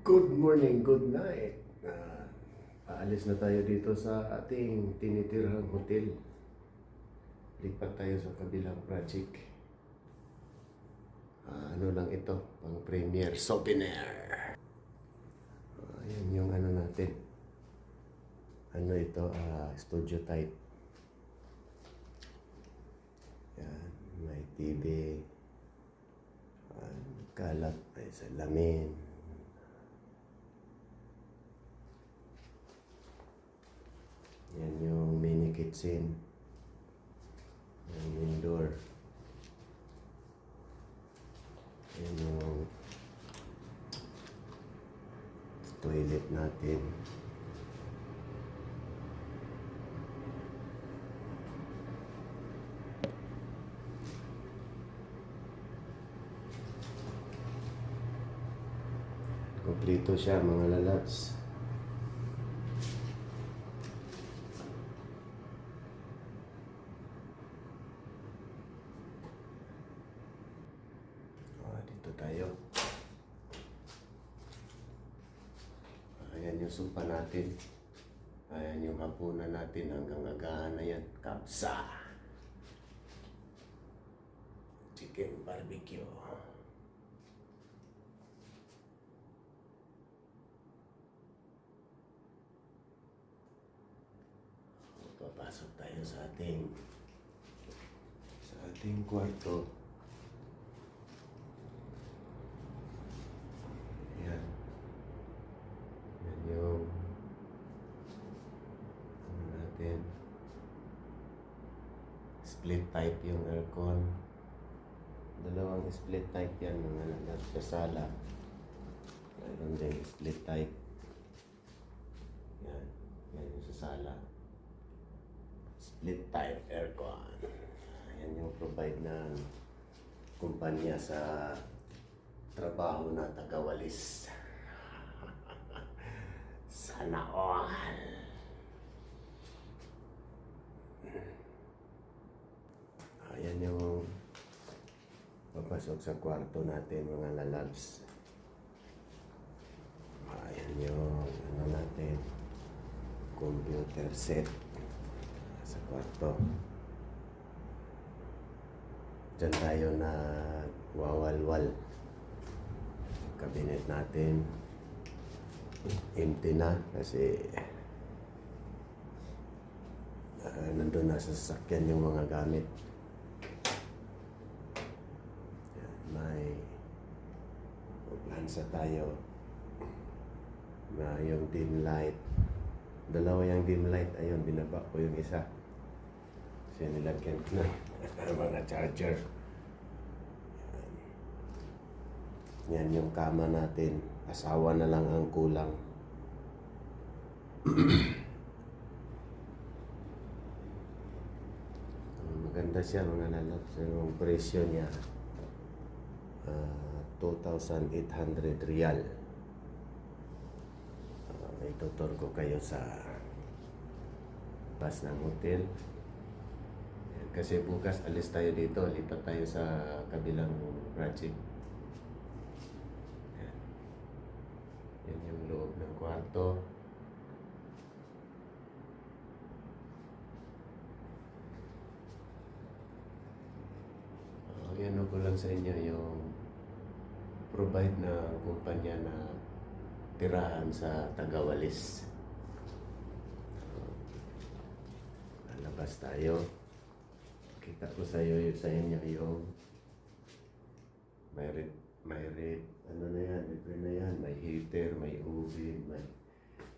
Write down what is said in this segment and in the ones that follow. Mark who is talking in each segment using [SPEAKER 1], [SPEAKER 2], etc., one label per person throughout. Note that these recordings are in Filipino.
[SPEAKER 1] Good morning, good night. Aalis na tayo dito sa ating tinitirhang hotel. Lipat tayo sa kabilang project. Ano lang ito, pang premier souvenir. Ayan yung ano natin. Ano ito, studio type. Yan, may TV. Kalat, may salamin. Yan yung mini kitchen. Yan indoor. Yan yung toilet natin. Kompleto siya mga lalabs. Dito tayo. Ayan yung sumpa natin. Ayan yung hapunan natin hanggang agahan na yan. Kapsa. Chicken barbecue. Papasok tayo sa ating kwarto. Yan. Yan yung ano natin. Split type yung aircon. Dalawang split type yan mga lalabs sa sala. Mayroon din split type. Yan. Yan yung sa sala. Split type aircon. Yan yung provide ng kumpanya sa trabaho na tagawalis. Sana all. Ayan yung papasok sa kwarto natin mga lalabs. Ayan yung ano natin, computer set sa kwarto. Diyan tayo na wawalwal. Cabinet natin empty na kasi nandun na sa sasakyan yung mga gamit. Yan, may plansa tayo na yung dim light. Dalawa yung dim light. Ayun, binaba ko yung isa. Kasi nilagyan ko na mga charger. Yan yung kama natin. Asawa na lang ang kulang. Maganda siya mga lalabs. Yung presyo niya 2,800 riyal. Itutur ko kayo sa bus ng hotel. Kasi bukas alis tayo dito. Lipat tayo sa kabilang project. Yan yung loob ng kwarto. Yan ko lang sa inyo yung provide na kumpanya na tirahan sa tagawalis. Lalabas tayo. Kita ko sa inyo yung may ano na yan, na yan, may heater, may oven, may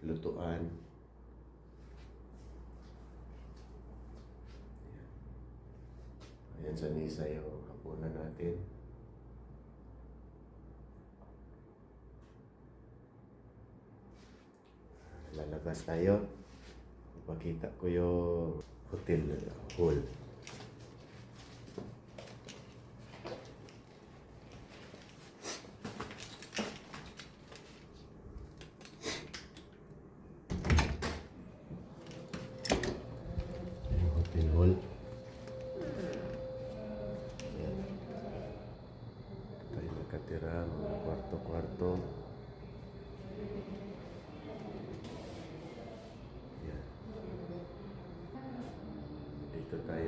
[SPEAKER 1] lutuan. Ayan sa nisa yung hapunan natin. Lalabas tayo. Ipakita ko yung hotel hall. Hall. Yan. Tayo nakatira, mga kwarto-kwarto.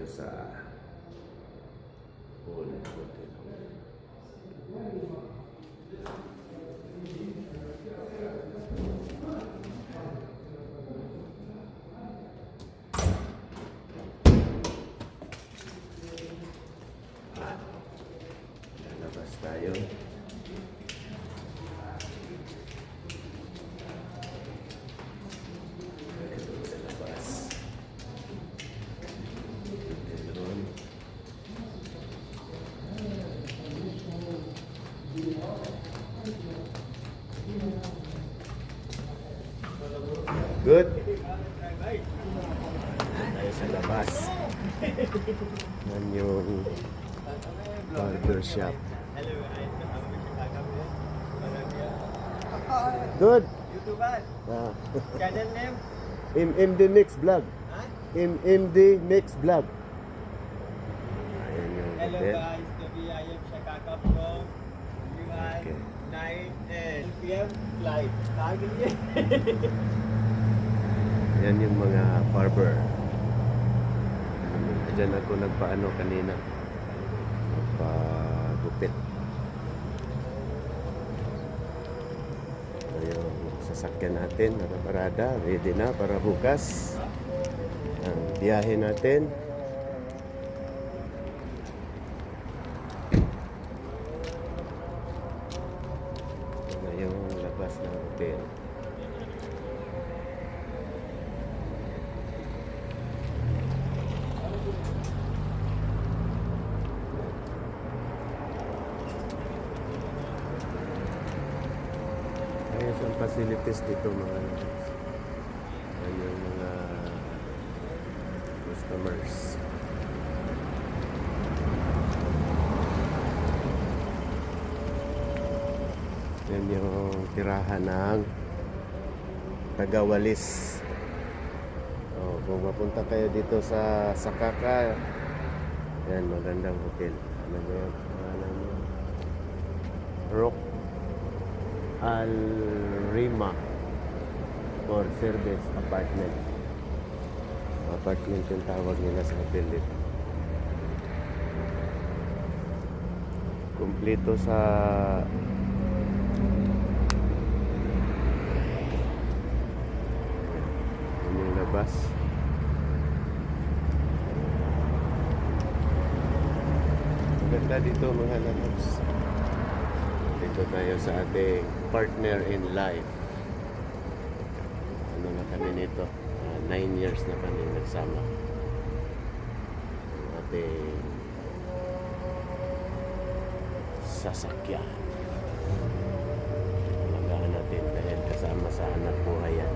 [SPEAKER 1] tayo sa Old Hotel. Lalabas tayo. Ito sa labas. Hotel room. Good. Tayo sa labas. Yan yung barber shop. Good.
[SPEAKER 2] YouTuber.
[SPEAKER 1] Ah.
[SPEAKER 2] Channel name?
[SPEAKER 1] MD Next Vlog.
[SPEAKER 2] Huh?
[SPEAKER 1] MD Next Vlog. Ayan yung
[SPEAKER 2] Hello
[SPEAKER 1] hotel.
[SPEAKER 2] guys, today I am Shakaka from UI
[SPEAKER 1] Okay.
[SPEAKER 2] 9 PM flight. Target niya.
[SPEAKER 1] Yan yung mga barber. Diyan ako nagpaano kanina. Nagpagupit. Yung sasakyan natin, nakaparada, ready na para bukas. Ang biyahe natin. Ito na yung labas ng hotel. Ayos ang facilities dito mga lods. Ayan yung mga customers. Yan yung tirahan ng Tagawalis. Oh, kung mapunta kayo dito sa Sakaka, yan magandang hotel. Ano ba yun? Pangalan mo? Rock Al Rima for service apartment. Apartment yung tawag nila sa hotel dito. Kumpleto sa yan yung labas. Maganda dito mga labas. Dito tayo sa ating partner in life. Ano na kami nito? 9 years na kami nagsama. Ang ating sasakyan. Magahan natin dahil kasama sa anak buhay yan.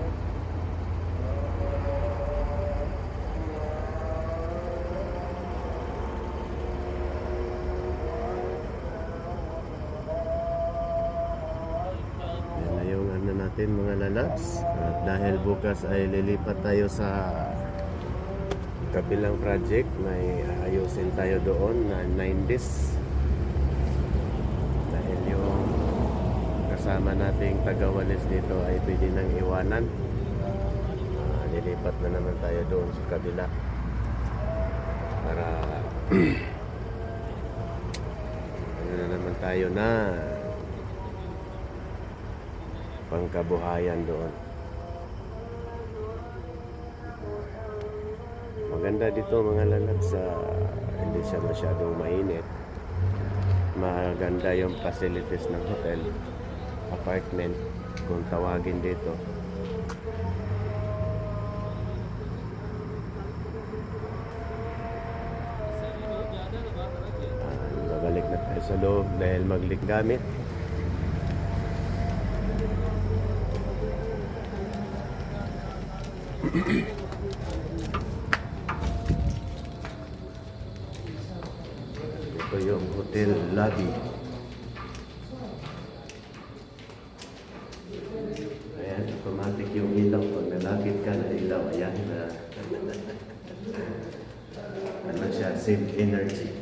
[SPEAKER 1] Natin mga lalabs, at dahil bukas ay lilipat tayo sa kabilang project, may ayusin tayo doon na 9 days dahil yung kasama nating Tagawalis dito ay pwede nang iwanan. Lilipat na naman tayo doon sa kabila para ano na naman tayo na pangkabuhayan doon. Maganda dito mga lalab sa hindi siya masyadong mainit. Maganda yung facilities ng hotel, apartment kung tawagin dito. Babalik na tayo sa loob dahil maglik gamit. Ito yung hotel lobby. Ayan, automatic yung ilaw. Pag nalapit ka na ilaw, ayan na. Ano siya, save energy.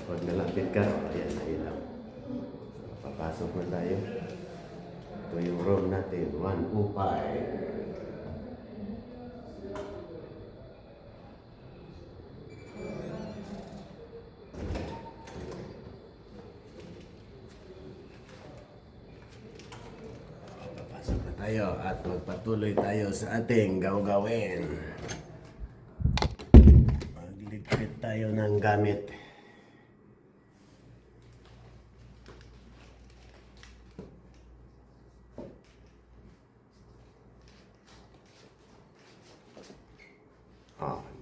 [SPEAKER 1] Pag nalapit ka, ayan na ilaw. Papasok na tayo. Ito yung room natin, 102. 5. Papasok na tayo at magpatuloy tayo sa ating gawgawin. Magligpit tayo ng gamit.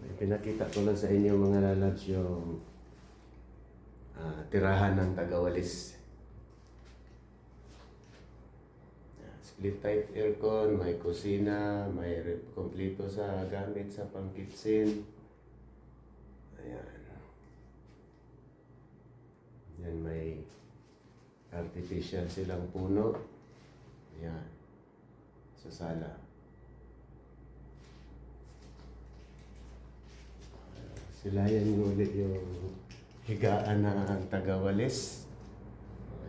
[SPEAKER 1] May pinakita ko lang sa inyo mga lalabs yung tirahan ng tagawalis. Split type aircon, may kusina, may kompleto sa gamit sa pang-kitchen. Ayan. Yan, may artificial silang puno. Ayan. Sa sala. Sila yan ulit yung higaan ng tagawalis.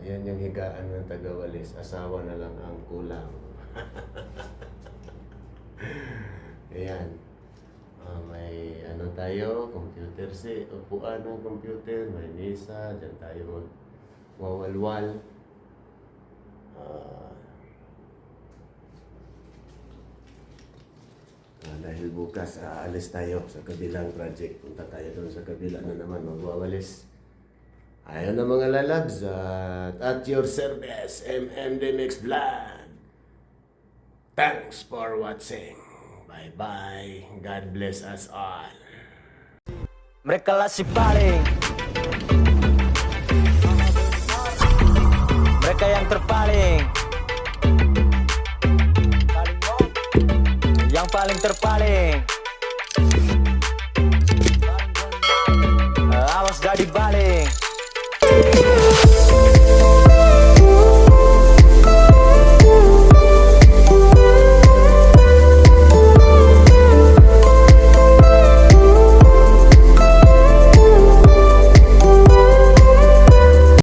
[SPEAKER 1] Yan yung higaan ng tagawalis. Asawa na lang ang kulang. Ayan. May ano tayo, computer upuan ng computer, may mesa, dyan tayo magwawalwal. Dahil bukas aalis tayo sa kabilang project. Punta tayo doon sa kabila na naman magwawalis. Ayun na mga lalabs, at your service, MMD Mix Vlog. Thanks for watching. Bye-bye. God bless us all.
[SPEAKER 3] Mereka lah si paling, mereka yang terpaling, yang paling terpaling. Awas gak dibaling.